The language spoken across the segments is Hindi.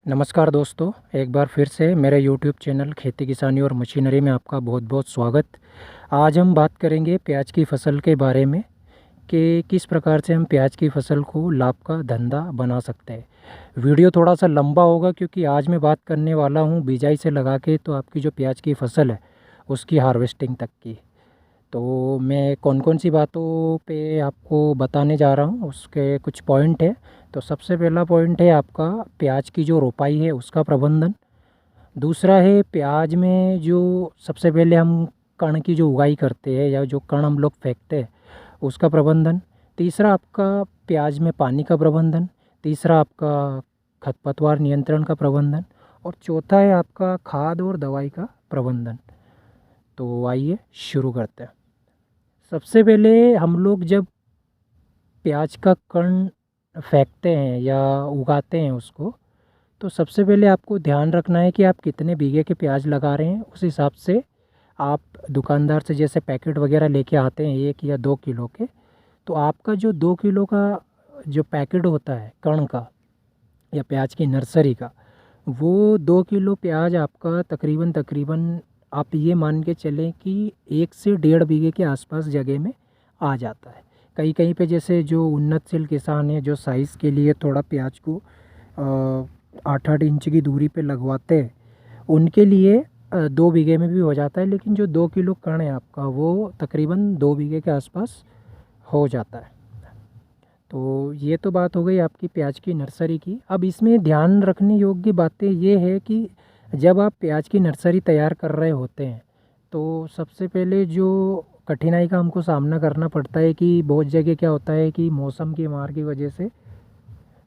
नमस्कार दोस्तों, एक बार फिर से मेरे यूट्यूब चैनल खेती किसानी और मशीनरी में आपका बहुत बहुत स्वागत। आज हम बात करेंगे प्याज की फसल के बारे में कि किस प्रकार से हम प्याज की फसल को लाभ का धंधा बना सकते हैं। वीडियो थोड़ा सा लंबा होगा क्योंकि आज मैं बात करने वाला हूँ बिजाई से लगा के तो आपकी जो प्याज की फसल है उसकी हार्वेस्टिंग तक की। तो मैं कौन कौन सी बातों पे आपको बताने जा रहा हूँ उसके कुछ पॉइंट है। तो सबसे पहला पॉइंट है आपका प्याज की जो रोपाई है उसका प्रबंधन। दूसरा है प्याज में जो सबसे पहले हम कण की जो उगाई करते हैं या जो कण हम लोग फेंकते हैं उसका प्रबंधन। तीसरा आपका प्याज में पानी का प्रबंधन। तीसरा आपका खरपतवार नियंत्रण का प्रबंधन। और चौथा है आपका खाद और दवाई का प्रबंधन। तो आइए शुरू करते हैं। सबसे पहले हम लोग जब प्याज का कण फेंकते हैं या उगाते हैं उसको, तो सबसे पहले आपको ध्यान रखना है कि आप कितने बीघे के प्याज लगा रहे हैं। उस हिसाब से आप दुकानदार से जैसे पैकेट वगैरह लेके आते हैं 1 या 2 किलो के, तो आपका जो 2 किलो का जो पैकेट होता है कण का या प्याज की नर्सरी का, वो 2 किलो प्याज आपका तकरीबन तकरीबन आप ये मान के चलें कि 1 से 1.5 बीघे के आसपास जगह में आ जाता है। कहीं कहीं पे जैसे जो उन्नतशील किसान है जो साइज़ के लिए थोड़ा प्याज को 8-8 इंच की दूरी पे लगवाते हैं, उनके लिए 2 बीघे में भी हो जाता है। लेकिन जो 2 किलो कण है आपका वो तकरीबन 2 बीघे के आसपास हो जाता है। तो ये तो बात हो गई आपकी प्याज की नर्सरी की। अब इसमें ध्यान रखने योग्य बातें ये है कि जब आप प्याज की नर्सरी तैयार कर रहे होते हैं तो सबसे पहले जो कठिनाई का हमको सामना करना पड़ता है कि बहुत जगह क्या होता है कि मौसम की मार की वजह से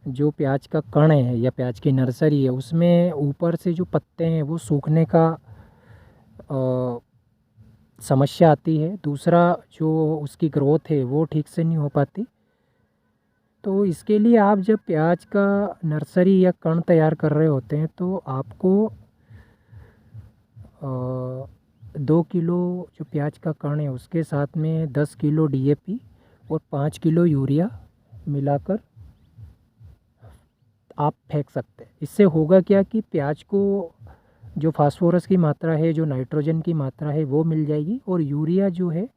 जो प्याज का कण है या प्याज की नर्सरी है उसमें ऊपर से जो पत्ते हैं वो सूखने का अ, समस्या आती है। दूसरा जो उसकी ग्रोथ है वो ठीक से नहीं हो पाती। तो इसके लिए आप जब प्याज का नर्सरी या कण तैयार कर रहे होते हैं तो आपको 2 किलो जो प्याज का कण है उसके साथ में 10 किलो DAP और 5 किलो यूरिया मिलाकर आप फेंक सकते हैं। इससे होगा क्या कि प्याज को जो फास्फोरस की मात्रा है, जो नाइट्रोजन की मात्रा है वो मिल जाएगी और यूरिया जो है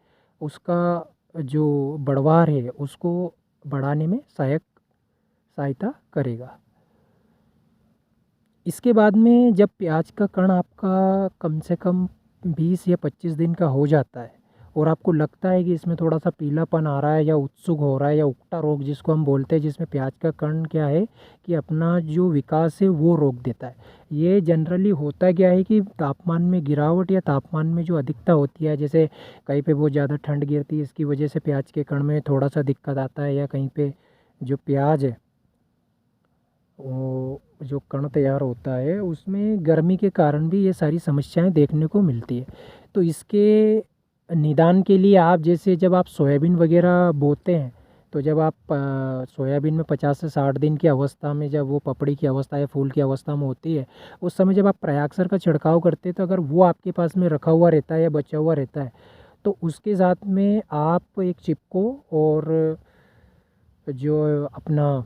उसका जो बढ़वार है उसको बढ़ाने में सहायता करेगा। इसके बाद में जब प्याज का कण आपका कम से कम 20 या 25 दिन का हो जाता है और आपको लगता है कि इसमें थोड़ा सा पीलापन आ रहा है या उत्सुक हो रहा है या उकटा रोग जिसको हम बोलते हैं, जिसमें प्याज का कण क्या है कि अपना जो विकास है वो रोक देता है। ये जनरली होता क्या है कि तापमान में गिरावट या तापमान में जो अधिकता होती है, जैसे कहीं पे बहुत ज़्यादा ठंड गिरती है इसकी वजह से प्याज के कण में थोड़ा सा दिक्कत आता है, या कहीं पे जो प्याज है वो जो कण तैयार होता है उसमें गर्मी के कारण भी ये सारी समस्याएं देखने को मिलती है। तो इसके निदान के लिए आप जैसे जब आप सोयाबीन वगैरह बोते हैं तो जब आप सोयाबीन में 50 से 60 दिन की अवस्था में जब वो पपड़ी की अवस्था या फूल की अवस्था में होती है, उस समय जब आप प्रयाक्सर का छिड़काव करते हैं तो अगर वो आपके पास में रखा हुआ रहता है या बचा हुआ रहता है तो उसके साथ में आप एक चिपको और जो अपना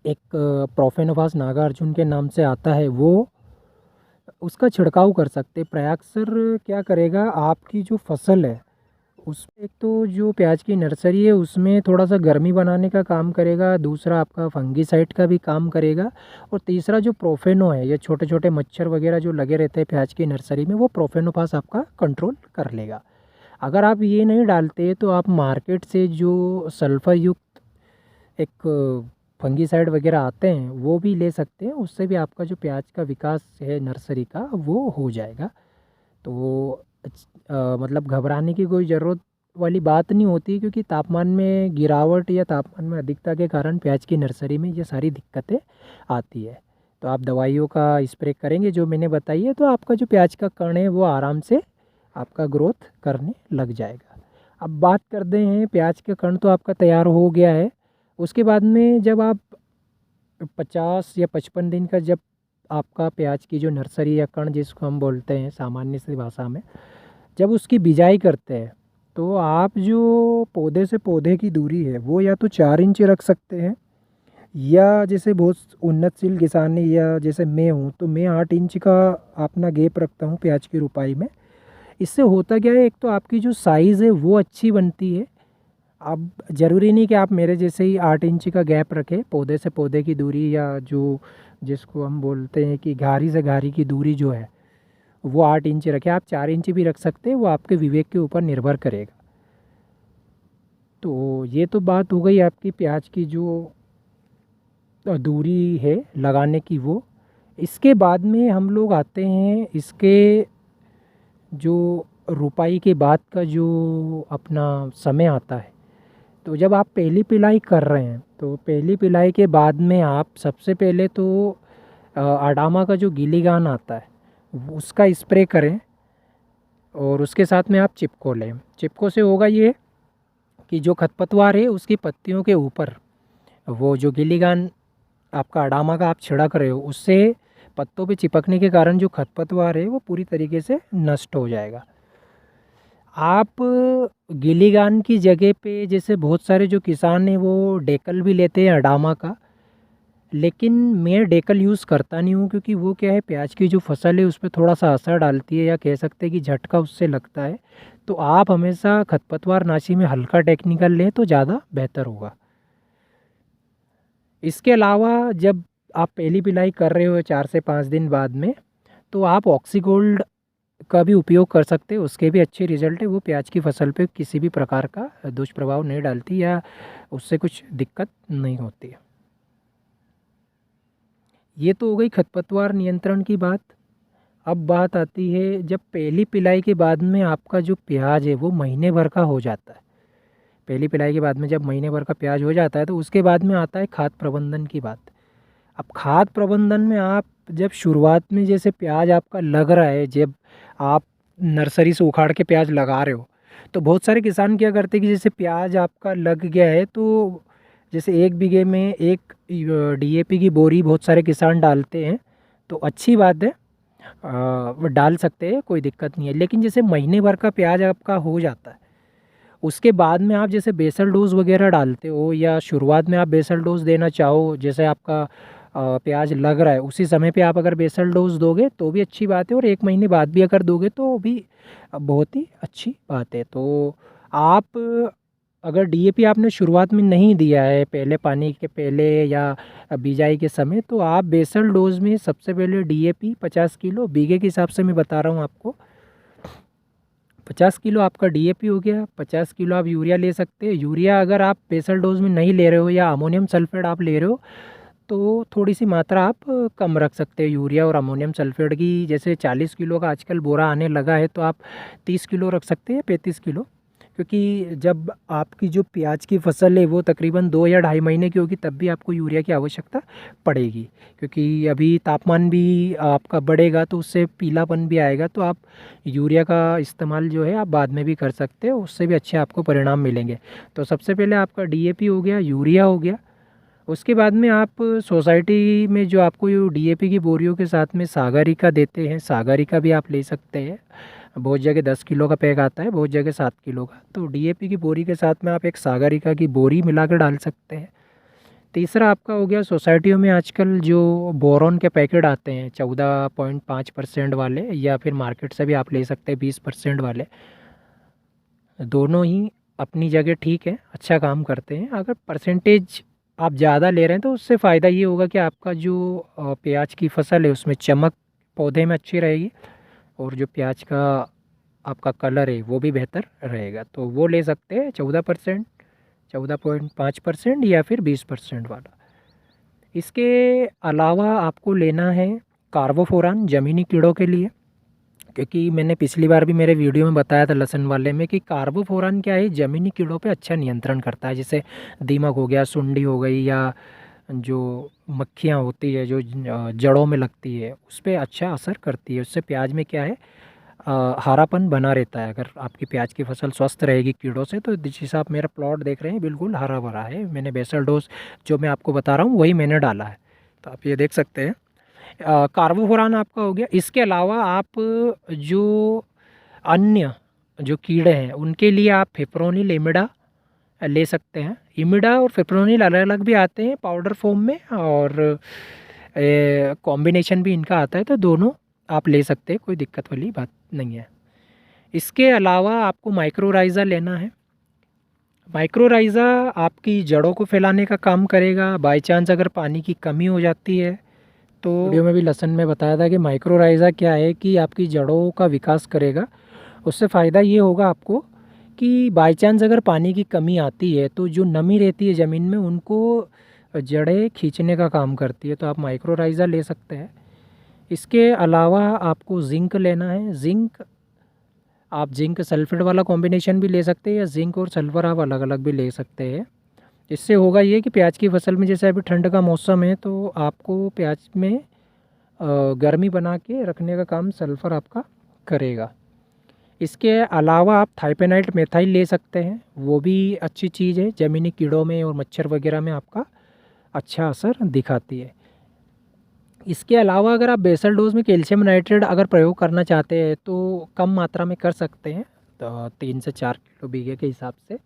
एक प्रोफेनोफास नागार्जुन के नाम से आता है वो उसका छिड़काव कर सकते हैं। प्रयाक्सर क्या करेगा, आपकी जो फसल है उसमें एक तो जो प्याज की नर्सरी है उसमें थोड़ा सा गर्मी बनाने का काम करेगा, दूसरा आपका फंगीसाइड का भी काम करेगा, और तीसरा जो प्रोफेनो है, ये छोटे छोटे मच्छर वगैरह जो लगे रहते हैं प्याज की नर्सरी में, वो प्रोफेनोफास आपका कंट्रोल कर लेगा। अगर आप ये नहीं डालते तो आप मार्केट से जो सल्फर युक्त एक फंगीसाइड वगैरह आते हैं वो भी ले सकते हैं, उससे भी आपका जो प्याज का विकास है नर्सरी का वो हो जाएगा। तो मतलब घबराने की कोई ज़रूरत वाली बात नहीं होती, क्योंकि तापमान में गिरावट या तापमान में अधिकता के कारण प्याज की नर्सरी में ये सारी दिक्कतें आती है। तो आप दवाइयों का स्प्रे करेंगे जो मैंने बताई है तो आपका जो प्याज का कण है वो आराम से आपका ग्रोथ करने लग जाएगा। अब बात करते हैं, प्याज का कण तो आपका तैयार हो गया है, उसके बाद में जब आप 50 या 55 दिन का जब आपका प्याज की जो नर्सरी या कण जिसको हम बोलते हैं सामान्य सी भाषा में, जब उसकी बिजाई करते हैं तो आप जो पौधे से पौधे की दूरी है वो या तो 4 इंच रख सकते हैं या जैसे बहुत उन्नतशील किसान है या जैसे मैं हूँ, तो मैं 8 इंच का अपना गैप रखता हूँ प्याज की रुपाई में। इससे होता क्या है, एक तो आपकी जो साइज़ है वो अच्छी बनती है। अब ज़रूरी नहीं कि आप मेरे जैसे ही 8 इंच का गैप रखें, पौधे से पौधे की दूरी या जो जिसको हम बोलते हैं कि घारी से घारी की दूरी जो है वो 8 इंच रखें। आप 4 इंच भी रख सकते हैं, वो आपके विवेक के ऊपर निर्भर करेगा। तो ये तो बात हो गई आपकी प्याज की जो दूरी है लगाने की वो। इसके बाद में हम लोग आते हैं इसके जो रुपाई के बाद का जो अपना समय आता है। तो जब आप पहली पिलाई कर रहे हैं, तो पहली पिलाई के बाद में आप सबसे पहले तो अडामा का जो गिलीगान आता है उसका स्प्रे करें, और उसके साथ में आप चिपको लें। चिपको से होगा ये कि जो खरपतवार है उसकी पत्तियों के ऊपर वो जो गिलीगान आपका अडामा का आप छिड़क रहे हो, उससे पत्तों पे चिपकने के कारण जो खरपतवार है वो पूरी तरीके से नष्ट हो जाएगा। आप गिलीगान की जगह पे जैसे बहुत सारे जो किसान हैं वो डेकल भी लेते हैं अडामा का, लेकिन मैं डेकल यूज़ करता नहीं हूँ, क्योंकि वो क्या है प्याज की जो फसल है उस पर थोड़ा सा असर डालती है, या कह सकते हैं कि झटका उससे लगता है। तो आप हमेशा खरपतवार नाशी में हल्का टेक्निकल लें तो ज़्यादा बेहतर होगा। इसके अलावा जब आप पहली पिलाई कर रहे हो 4 से 5 दिन बाद में, तो आप ऑक्सीगोल्ड का भी उपयोग कर सकते हैं, उसके भी अच्छे रिजल्ट है। वो प्याज की फसल पे किसी भी प्रकार का दुष्प्रभाव नहीं डालती या उससे कुछ दिक्कत नहीं होती है। ये तो हो गई खरपतवार नियंत्रण की बात। अब बात आती है जब पहली पिलाई के बाद में आपका जो प्याज है वो महीने भर का हो जाता है। पहली पिलाई के बाद में जब महीने भर का प्याज हो जाता है, तो उसके बाद में आता है खाद प्रबंधन की बात। अब खाद प्रबंधन में आप जब शुरुआत में जैसे प्याज आपका लग रहा है, जब आप नर्सरी से उखाड़ के प्याज लगा रहे हो, तो बहुत सारे किसान क्या करते हैं कि जैसे प्याज आपका लग गया है तो जैसे 1 बीघे में 1 DAP की बोरी बहुत सारे किसान डालते हैं। तो अच्छी बात है, वो डाल सकते हैं, कोई दिक्कत नहीं है। लेकिन जैसे महीने भर का प्याज आपका हो जाता है, उसके बाद में आप जैसे बेसल डोज़ वगैरह डालते हो, या शुरुआत में आप बेसल डोज़ देना चाहो, जैसे आपका प्याज लग रहा है उसी समय पे आप अगर बेसल डोज़ दोगे तो भी अच्छी बात है, और 1 महीने बाद भी अगर दोगे तो भी बहुत ही अच्छी बात है। तो आप अगर DAP आपने शुरुआत में नहीं दिया है, पहले पानी के पहले या बिजाई के समय, तो आप बेसल डोज़ में सबसे पहले DAP 50 किलो बीघे के हिसाब से मैं बता रहा हूँ आपको। 50 किलो आपका DAP हो गया, 50 किलो आप यूरिया ले सकते हैं। यूरिया अगर आप बेसल डोज में नहीं ले रहे हो या अमोनियम सल्फेट आप ले रहे हो, तो थोड़ी सी मात्रा आप कम रख सकते हैं यूरिया और अमोनियम सल्फेट की। जैसे 40 किलो का आजकल बोरा आने लगा है, तो आप 30 किलो रख सकते हैं, 35 किलो। क्योंकि जब आपकी जो प्याज की फसल है वो तकरीबन 2 या ढाई महीने की होगी, तब भी आपको यूरिया की आवश्यकता पड़ेगी। क्योंकि अभी तापमान भी आपका बढ़ेगा तो उससे पीलापन भी आएगा, तो आप यूरिया का इस्तेमाल जो है आप बाद में भी कर सकते हो, उससे भी अच्छे आपको परिणाम मिलेंगे। तो सबसे पहले आपका DAP हो गया, यूरिया हो गया। उसके बाद में आप सोसाइटी में जो आपको DAP की बोरियों के साथ में सागरिका देते हैं, सागरिका भी आप ले सकते हैं। बहुत जगह 10 किलो का पैक आता है, बहुत जगह 7 किलो का। तो DAP की बोरी के साथ में आप एक सागरिका की बोरी मिला कर डाल सकते हैं। तीसरा आपका हो गया, सोसाइटियों में आजकल जो बोरॉन के पैकेट आते हैं 14.5% वाले, या फिर मार्केट से भी आप ले सकते हैं 20% वाले। दोनों ही अपनी जगह ठीक है, अच्छा काम करते हैं। अगर परसेंटेज आप ज़्यादा ले रहे हैं तो उससे फ़ायदा ये होगा कि आपका जो प्याज की फसल है उसमें चमक पौधे में अच्छी रहेगी, और जो प्याज का आपका कलर है वो भी बेहतर रहेगा। तो वो ले सकते हैं 14%, 14.5% या फिर 20% वाला। इसके अलावा आपको लेना है कार्बोफोरान ज़मीनी कीड़ों के लिए। क्योंकि मैंने पिछली बार भी मेरे वीडियो में बताया था लहसुन वाले में कि कार्बोफोरान क्या है, ज़मीनी कीड़ों पे अच्छा नियंत्रण करता है। जैसे दीमक हो गया, सुंडी हो गई, या जो मक्खियाँ होती है जो जड़ों में लगती है, उस पर अच्छा असर करती है। उससे प्याज में क्या है, हरापन बना रहता है। अगर आपकी प्याज की फसल स्वस्थ रहेगी कीड़ों से, तो जिस हिसाब मेरा प्लॉट देख रहे हैं बिल्कुल हरा भरा है। मैंने बेसल डोज जो मैं आपको बता रहा हूँ वही मैंने डाला है, तो आप ये देख सकते हैं। कार्बोफोरान आपका हो गया। इसके अलावा आप जो अन्य जो कीड़े हैं उनके लिए आप फिप्रोनिल एमिडा ले सकते हैं। इमिडा और फिप्रोनिल अलग अलग भी आते हैं पाउडर फॉर्म में, और कॉम्बिनेशन भी इनका आता है, तो दोनों आप ले सकते हैं, कोई दिक्कत वाली बात नहीं है। इसके अलावा आपको माइक्रोराइज़ा लेना है। माइक्रोराइज़ा आपकी जड़ों को फैलाने का काम करेगा। बाय चांस अगर पानी की कमी हो जाती है, तो वीडियो में भी लेसन में बताया था कि माइक्रोराइज़ा क्या है कि आपकी जड़ों का विकास करेगा। उससे फ़ायदा ये होगा आपको कि बाय चांस अगर पानी की कमी आती है तो जो नमी रहती है ज़मीन में उनको जड़ें खींचने का काम करती है, तो आप माइक्रोराइज़ा ले सकते हैं। इसके अलावा आपको जिंक लेना है। जिंक आप जिंक सल्फेट वाला कॉम्बिनेशन भी ले सकते हैं, या जिंक और सल्फ़र आप अलग अलग भी ले सकते हैं। इससे होगा ये कि प्याज की फसल में जैसे अभी ठंड का मौसम है, तो आपको प्याज में गर्मी बना के रखने का काम सल्फ़र आपका करेगा। इसके अलावा आप थाइपेनाइट मेथाइल ले सकते हैं, वो भी अच्छी चीज़ है, ज़मीनी कीड़ों में और मच्छर वगैरह में आपका अच्छा असर दिखाती है। इसके अलावा अगर आप बेसल डोज में कैल्शियम नाइट्रेट अगर प्रयोग करना चाहते हैं तो कम मात्रा में कर सकते हैं, तो 3 से 4 किलो बीघे के हिसाब से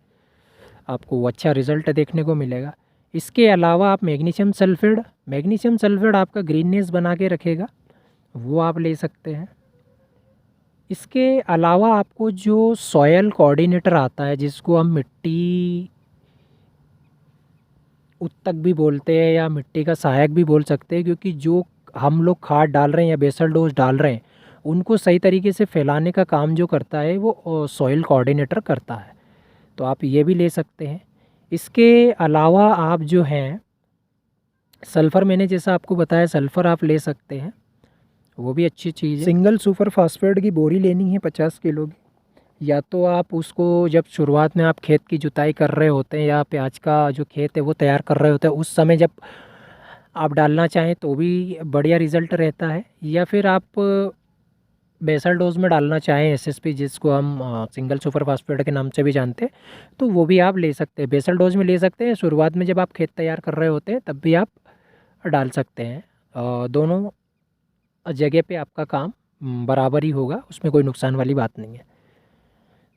आपको अच्छा रिज़ल्ट देखने को मिलेगा। इसके अलावा आप मैग्नीशियम सल्फेट आपका ग्रीननेस बना के रखेगा, वो आप ले सकते हैं। इसके अलावा आपको जो सॉयल कोऑर्डिनेटर आता है, जिसको हम मिट्टी उत्तक भी बोलते हैं या मिट्टी का सहायक भी बोल सकते हैं, क्योंकि जो हम लोग खाद डाल रहे हैं या बेसल डोज डाल रहे हैं उनको सही तरीके से फैलाने का काम जो करता है वो सॉइल कोऑर्डिनेटर करता है, तो आप ये भी ले सकते हैं। इसके अलावा आप जो हैं सल्फ़र, मैंने जैसा आपको बताया सल्फ़र आप ले सकते हैं, वो भी अच्छी चीज़ है। सिंगल सुपर फास्फेट की बोरी लेनी है 50 किलो की, या तो आप उसको जब शुरुआत में आप खेत की जुताई कर रहे होते हैं या प्याज का जो खेत है वो तैयार कर रहे होते हैं, उस समय जब आप डालना चाहें तो भी बढ़िया रिज़ल्ट रहता है, या फिर आप बेसल डोज में डालना चाहें एसएसपी, जिसको हम सिंगल सुपर फास्फेट के नाम से भी जानते हैं, तो वो भी आप ले सकते हैं। बेसल डोज में ले सकते हैं, शुरुआत में जब आप खेत तैयार कर रहे होते हैं तब भी आप डाल सकते हैं। दोनों जगह पे आपका काम बराबर ही होगा, उसमें कोई नुकसान वाली बात नहीं है।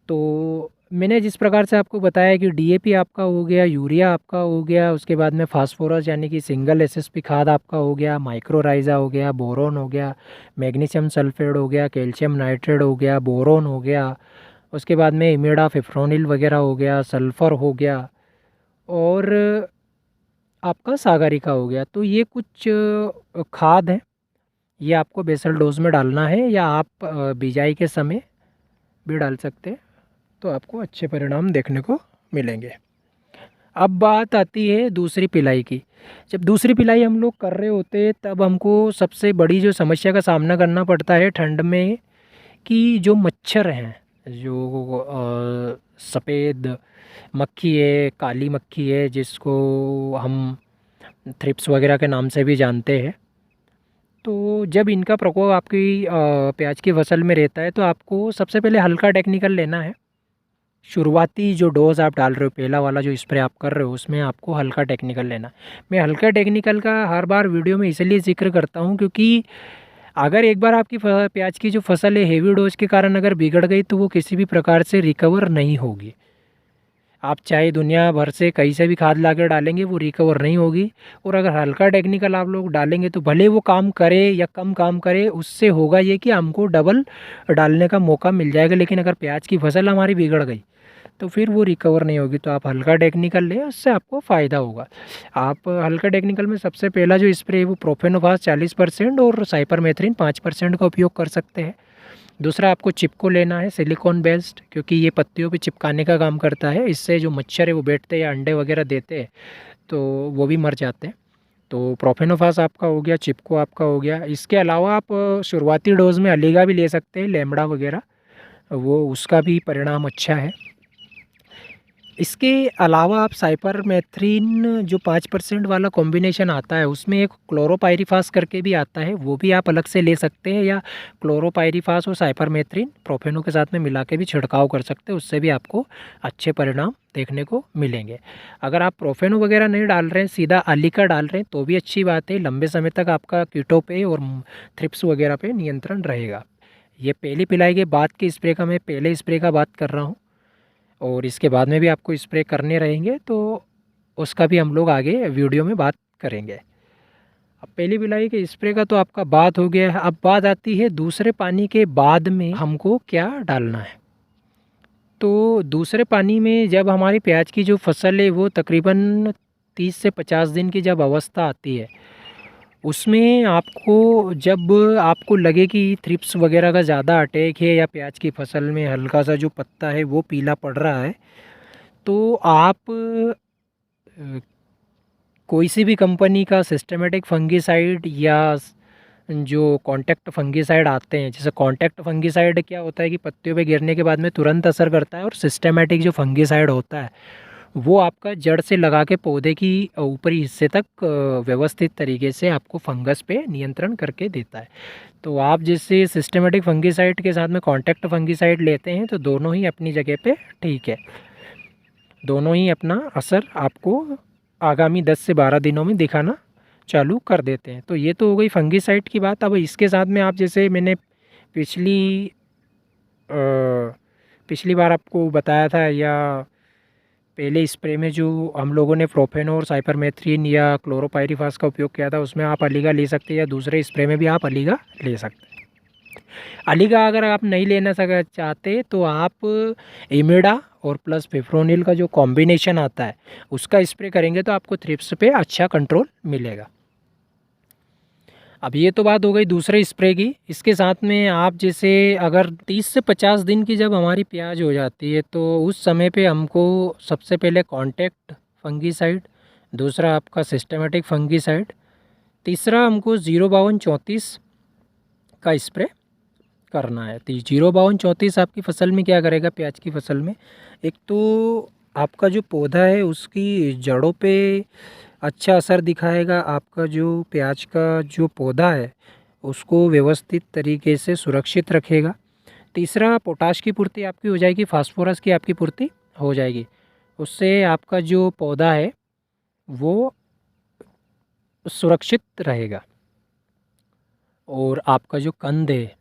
तो मैंने जिस प्रकार से आपको बताया कि डीएपी आपका हो गया, यूरिया आपका हो गया, उसके बाद में फास्फोरस यानी कि सिंगल एसएसपी खाद आपका हो गया, माइक्रोराइज़ा हो गया, बोरोन हो गया, मैग्नीशियम सल्फेट हो गया, कैल्शियम नाइट्रेट हो गया, बोरोन हो गया, उसके बाद में इमिडा फिप्रोनिल वगैरह हो गया, सल्फ़र हो गया, और आपका सागरिका हो गया। तो ये कुछ खाद हैं, ये आपको बेसल डोज में डालना है, या आप बिजाई के समय भी डाल सकते हैं, तो आपको अच्छे परिणाम देखने को मिलेंगे। अब बात आती है दूसरी पिलाई की। जब दूसरी पिलाई हम लोग कर रहे होते हैं तब हमको सबसे बड़ी जो समस्या का सामना करना पड़ता है ठंड में, कि जो मच्छर हैं, जो सफ़ेद मक्खी है, काली मक्खी है, जिसको हम थ्रिप्स वगैरह के नाम से भी जानते हैं, तो जब इनका प्रकोप आपकी प्याज की फसल में रहता है तो आपको सबसे पहले हल्का टेक्निकल लेना है। शुरुआती जो डोज़ आप डाल रहे हो, पहला वाला जो स्प्रे आप कर रहे हो, उसमें आपको हल्का टेक्निकल लेना है। मैं हल्का टेक्निकल का हर बार वीडियो में इसलिए ज़िक्र करता हूँ क्योंकि अगर एक बार आपकी प्याज की जो फसल है हेवी डोज के कारण अगर बिगड़ गई तो वो किसी भी प्रकार से रिकवर नहीं होगी। आप चाहे दुनिया भर से कहीं से भी खाद ला कर डालेंगे वो रिकवर नहीं होगी। और अगर हल्का टेक्निकल आप लोग डालेंगे तो भले वो काम करे या कम काम करे, उससे होगा ये कि हमको डबल डालने का मौका मिल जाएगा। लेकिन अगर प्याज की फसल हमारी बिगड़ गई तो फिर वो रिकवर नहीं होगी। तो आप हल्का टेक्निकल लें, उससे आपको फ़ायदा होगा। आप हल्का टेक्निकल में सबसे पहला जो स्प्रे है वो प्रोफेनोफास 40% और साइपरमेथ्रिन 5% का उपयोग कर सकते हैं। दूसरा आपको चिपको लेना है, सिलिकॉन बेस्ड, क्योंकि ये पत्तियों पे चिपकाने का काम करता है। इससे जो मच्छर है वो बैठते हैं या अंडे वगैरह देते हैं तो वो भी मर जाते हैं। तो प्रोफेनोफास आपका हो गया, चिपको आपका हो गया। इसके अलावा आप शुरुआती डोज में अलीगा भी ले सकते हैं, लेमड़ा वगैरह, वो उसका भी परिणाम अच्छा है। इसके अलावा आप साइपरमेथ्रिन जो 5% वाला कॉम्बिनेशन आता है उसमें एक क्लोरोपाइरीफास करके भी आता है, वो भी आप अलग से ले सकते हैं, या क्लोरोपाइरीफास और साइपरमेथ्रिन प्रोफेनो के साथ में मिला के भी छिड़काव कर सकते हैं, उससे भी आपको अच्छे परिणाम देखने को मिलेंगे। अगर आप प्रोफेनो वगैरह नहीं डाल रहे हैं, सीधा अलीका डाल रहे हैं तो भी अच्छी बात है, लंबे समय तक आपका कीटों पे और थ्रिप्स वगैरह पे नियंत्रण रहेगा। ये पहली पिलाई के बाद के स्प्रे का मैं पहले स्प्रे का बात कर रहा हूँ, और इसके बाद में भी आपको स्प्रे करने रहेंगे। तो उसका भी हम लोग आगे वीडियो में बात करेंगे। अब पहली बिलाई के स्प्रे का तो आपका बात हो गया है। अब बात आती है दूसरे पानी के बाद में हमको क्या डालना है। तो दूसरे पानी में जब हमारी प्याज की जो फसल है वो तकरीबन 30 से 50 दिन की जब अवस्था आती है, उसमें आपको जब आपको लगे कि थ्रिप्स वगैरह का ज़्यादा अटैक है या प्याज की फसल में हल्का सा जो पत्ता है वो पीला पड़ रहा है, तो आप कोई सी भी कंपनी का सिस्टमेटिक फंगिसाइड या जो कॉन्टैक्ट फंगिसाइड आते हैं, जैसे कॉन्टैक्ट फंगिसाइड क्या होता है कि पत्तियों पे गिरने के बाद में तुरंत असर करता है, और सिस्टमेटिक जो फंगिसाइड होता है वो आपका जड़ से लगा के पौधे की ऊपरी हिस्से तक व्यवस्थित तरीके से आपको फंगस पे नियंत्रण करके देता है। तो आप जैसे सिस्टमेटिक फंगिसाइड के साथ में कॉन्टैक्ट फंगिसाइड लेते हैं तो दोनों ही अपनी जगह पे ठीक है, दोनों ही अपना असर आपको आगामी 10 से 12 दिनों में दिखाना चालू कर देते हैं। तो ये तो हो गई फंगिसाइड की बात। अब इसके साथ में आप जैसे मैंने पिछली बार आपको बताया था, या पहले स्प्रे में जो हम लोगों ने प्रोफेनोर, साइपरमेथ्रिन या क्लोरोपाइरीफास का उपयोग किया था, उसमें आप अलीगा ले सकते हैं, या दूसरे स्प्रे में भी आप अलीगा ले सकते हैं। अलीगा अगर आप नहीं लेना चाहते तो आप इमिडा और प्लस फिप्रोनिल का जो कॉम्बिनेशन आता है उसका स्प्रे करेंगे तो आपको थ्रिप्स पे अच्छा कंट्रोल मिलेगा। अब ये तो बात हो गई दूसरे स्प्रे की। इसके साथ में आप जैसे अगर 30 से 50 दिन की जब हमारी प्याज हो जाती है तो उस समय पे हमको सबसे पहले कॉन्टैक्ट फंगिसाइड, दूसरा आपका सिस्टमेटिक फंगिसाइड, तीसरा हमको 05234 का स्प्रे करना है। तो 05234 आपकी फसल में क्या करेगा, प्याज की फसल में एक तो आपका जो पौधा है उसकी जड़ों पे अच्छा असर दिखाएगा, आपका जो प्याज का जो पौधा है उसको व्यवस्थित तरीके से सुरक्षित रखेगा। तीसरा पोटाश की पूर्ति आपकी हो जाएगी, फास्फोरस की आपकी पूर्ति हो जाएगी, उससे आपका जो पौधा है वो सुरक्षित रहेगा और आपका जो कंद है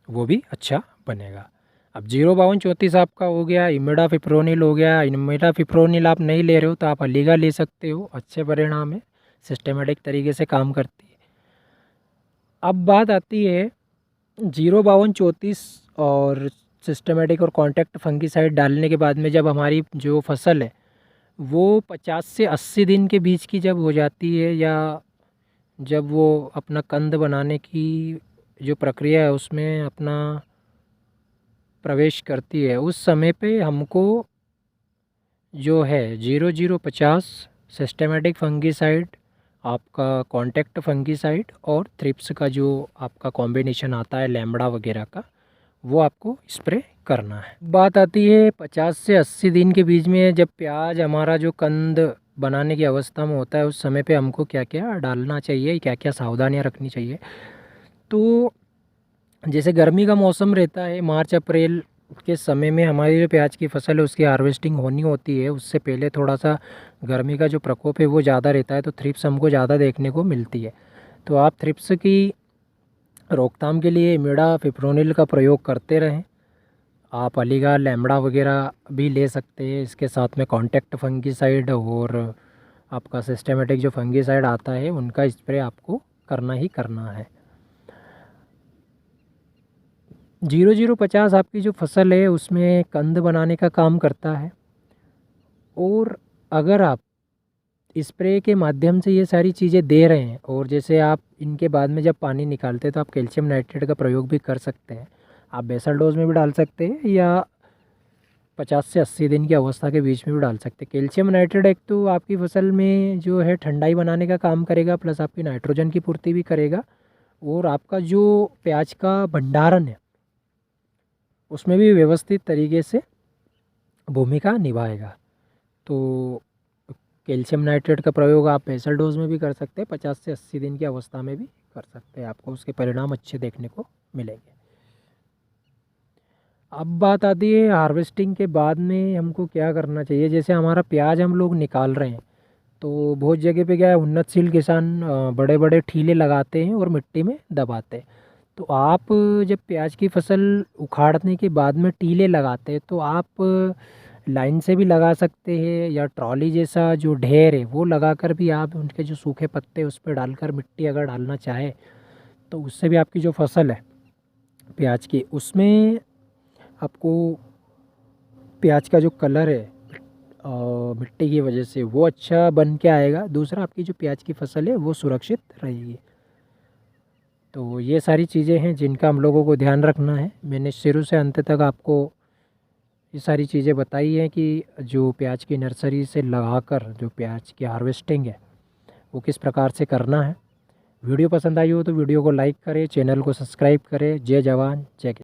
वो भी अच्छा बनेगा। अब 05234 आपका हो गया, इमिडाफिप्रोनिल हो गया। इमिडाफिप्रोनिल आप नहीं ले रहे हो तो आप अलीगा ले सकते हो, अच्छे परिणाम है, सिस्टमेटिक तरीके से काम करती है। अब बात आती है 05234 और सिस्टमेटिक और कॉन्टैक्ट फंगिसाइड डालने के बाद में जब हमारी जो फसल है वो 50 से 80 दिन के बीच की जब हो जाती है, या जब वो अपना कंद बनाने की जो प्रक्रिया है उसमें अपना प्रवेश करती है, उस समय पे हमको जो है 0050 सिस्टमेटिक फंगिसाइड, आपका कॉन्टैक्ट फंगिसाइड और थ्रिप्स का जो आपका कॉम्बिनेशन आता है लैम्बडा वगैरह का, वो आपको स्प्रे करना है। बात आती है 50 से 80 दिन के बीच में जब प्याज हमारा जो कंद बनाने की अवस्था में होता है, उस समय पे हमको क्या क्या डालना चाहिए, क्या क्या सावधानियां रखनी चाहिए। तो जैसे गर्मी का मौसम रहता है, मार्च अप्रैल के समय में हमारी जो प्याज की फसल है उसकी हार्वेस्टिंग होनी होती है, उससे पहले थोड़ा सा गर्मी का जो प्रकोप है वो ज़्यादा रहता है, तो थ्रिप्स हमको ज़्यादा देखने को मिलती है। तो आप थ्रिप्स की रोकथाम के लिए इमिडाफिप्रोनिल का प्रयोग करते रहें। आप अलीगा, लैम्बडा वगैरह भी ले सकते हैं, इसके साथ में कॉन्टैक्ट फंगिसाइड और आपका सिस्टमेटिक जो फंगिसाइड आता है उनका स्प्रे आपको करना ही करना है। 0050 आपकी जो फसल है उसमें कंद बनाने का काम करता है, और अगर आप स्प्रे के माध्यम से ये सारी चीज़ें दे रहे हैं और जैसे आप इनके बाद में जब पानी निकालते हैं तो आप कैल्शियम नाइट्रेट का प्रयोग भी कर सकते हैं। आप बेसल डोज में भी डाल सकते हैं या 50 से 80 दिन की अवस्था के बीच में भी डाल सकते हैं। कैल्शियम नाइट्रेट एक तो आपकी फसल में जो है ठंडाई बनाने का काम करेगा, प्लस आपकी नाइट्रोजन की पूर्ति भी करेगा, और आपका जो प्याज का भंडारण है उसमें भी व्यवस्थित तरीके से भूमिका निभाएगा। तो कैल्शियम नाइट्रेट का प्रयोग आप बेसल डोज में भी कर सकते हैं, 50 से 80 दिन की अवस्था में भी कर सकते हैं, आपको उसके परिणाम अच्छे देखने को मिलेंगे। अब बात आती है हार्वेस्टिंग के बाद में हमको क्या करना चाहिए। जैसे हमारा प्याज हम लोग निकाल रहे हैं तो बहुत जगह पे क्या है, उन्नतशील किसान बड़े बड़े ठीले लगाते हैं और मिट्टी में दबाते हैं। तो आप जब प्याज की फसल उखाड़ने के बाद में टीले लगाते हैं तो आप लाइन से भी लगा सकते हैं, या ट्रॉली जैसा जो ढेर है वो लगाकर भी आप उनके जो सूखे पत्ते उस पर डालकर मिट्टी अगर डालना चाहे तो उससे भी आपकी जो फसल है प्याज की, उसमें आपको प्याज का जो कलर है मिट्टी की वजह से वो अच्छा बन के आएगा। दूसरा, आपकी जो प्याज की फसल है वो सुरक्षित रहेगी। तो ये सारी चीज़ें हैं जिनका हम लोगों को ध्यान रखना है। मैंने शुरू से अंत तक आपको ये सारी चीज़ें बताई हैं कि जो प्याज की नर्सरी से लगाकर जो प्याज की हार्वेस्टिंग है वो किस प्रकार से करना है। वीडियो पसंद आई हो तो वीडियो को लाइक करें, चैनल को सब्सक्राइब करें। जय जवान जय किसान।